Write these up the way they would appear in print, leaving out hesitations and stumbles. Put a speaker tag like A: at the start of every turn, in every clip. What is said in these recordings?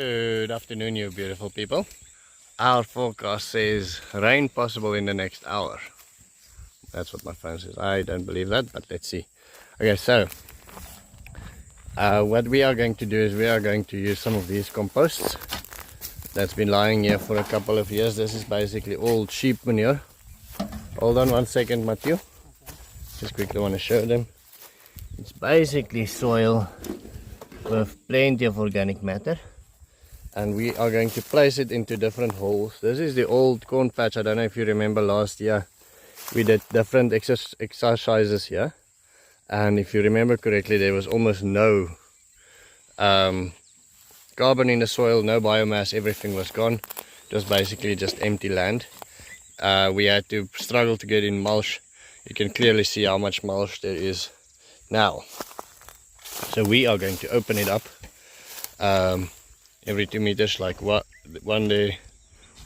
A: Good afternoon, you beautiful people. Our forecast says rain possible in the next hour. That's what my phone says. I don't believe that, but let's see. Okay, so what we are going to do is we are going to use some of these composts that's been lying here for a couple of years. This is basically old sheep manure. Hold on one second, Matthew. Just quickly want to show them. It's basically soil with plenty of organic matter, and we are going to place it into different holes. This is the old corn patch. I don't know if you remember last year we did different exercises here, and if you remember correctly, there was almost no carbon in the soil, no biomass, everything was gone. It was basically just empty land. We had to struggle to get in mulch. You can clearly see how much mulch there is now. So we are going to open it up every 2 meters, like one there,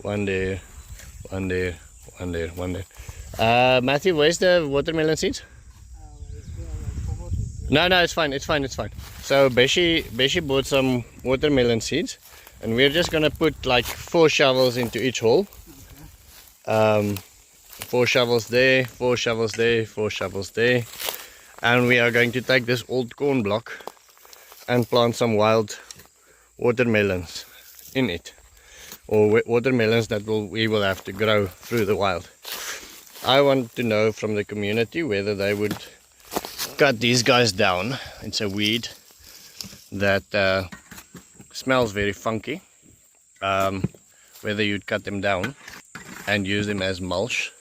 A: one there, one there, one there, one there. Matthew, where's the watermelon seeds? No, it's fine, it's fine. So Beshi bought some watermelon seeds, and we're just gonna put like 4 shovels into each hole. 4 shovels there, 4 shovels there, 4 shovels there. And we are going to take this old corn block and plant some wild watermelons in it, or watermelons that we will have to grow through the wild. I want to know from the community whether they would cut these guys down. It's a weed that smells very funky. Whether you'd cut them down and use them as mulch,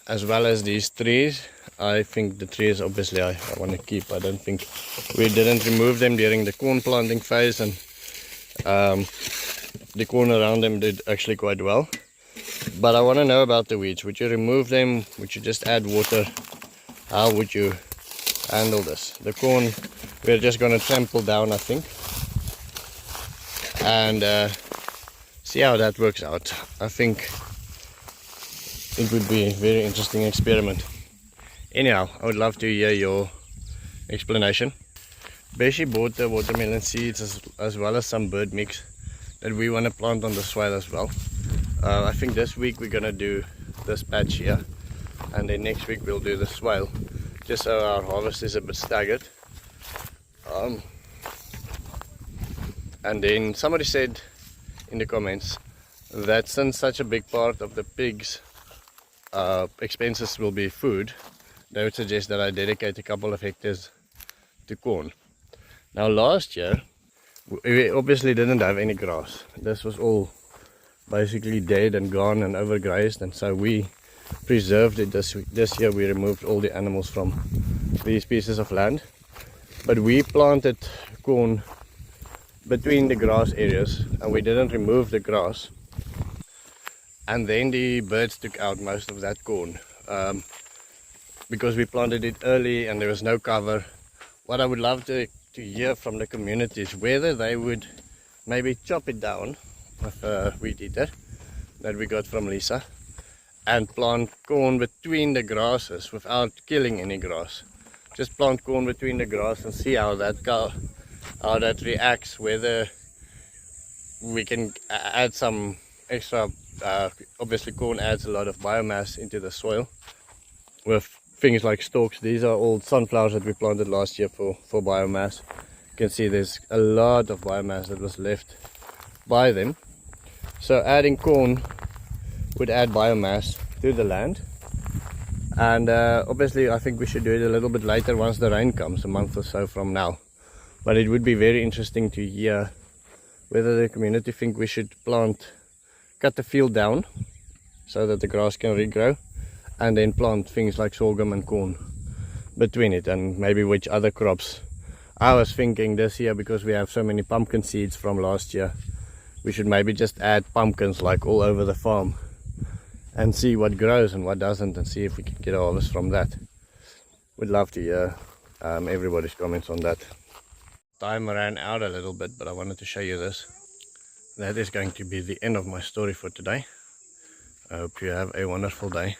A: as well as these trees. I think the trees obviously I want to keep. I don't think we didn't remove them during the corn planting phase, and the corn around them did actually quite well. But I want to know about the weeds. Would you remove them? Would you just add water? How would you handle this? The corn we're just going to trample down, I think, and see how that works out. I think it would be a very interesting experiment. Anyhow, I would love to hear your explanation. Beshi bought the watermelon seeds as well as some bird mix that we want to plant on the swale as well. I think this week we're going to do this patch here, and then next week we'll do the swale, just so our harvest is a bit staggered. And then somebody said in the comments that since such a big part of the pigs' expenses will be food, they would suggest that I dedicate a couple of hectares to corn. Now last year we obviously didn't have any grass. This was all basically dead and gone and overgrazed, and so we preserved it. This year we removed all the animals from these pieces of land, but we planted corn between the grass areas, and we didn't remove the grass, and then the birds took out most of that corn. Because we planted it early and there was no cover. What I would love to hear from the community is whether they would maybe chop it down with a weed eater that we got from Lisa and plant corn between the grasses without killing any grass. Just plant corn between the grass and see how that reacts, whether we can add some extra. Obviously corn adds a lot of biomass into the soil with things like stalks. These are old sunflowers that we planted last year for biomass. You can see there's a lot of biomass that was left by them. So adding corn would add biomass to the land, and obviously I think we should do it a little bit later once the rain comes, a month or so from now. But it would be very interesting to hear whether the community think we should cut the field down so that the grass can regrow, and then plant things like sorghum and corn between it, and maybe which other crops. I was thinking this year, because we have so many pumpkin seeds from last year, we should maybe just add pumpkins like all over the farm and see what grows and what doesn't, and see if we can get a harvest from that. Would love to hear everybody's comments on that. Time ran out a little bit, but I wanted to show you this. That is going to be the end of my story for today. I hope you have a wonderful day,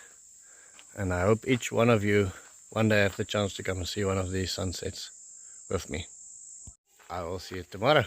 A: and I hope each one of you one day have the chance to come and see one of these sunsets with me. I will see you tomorrow.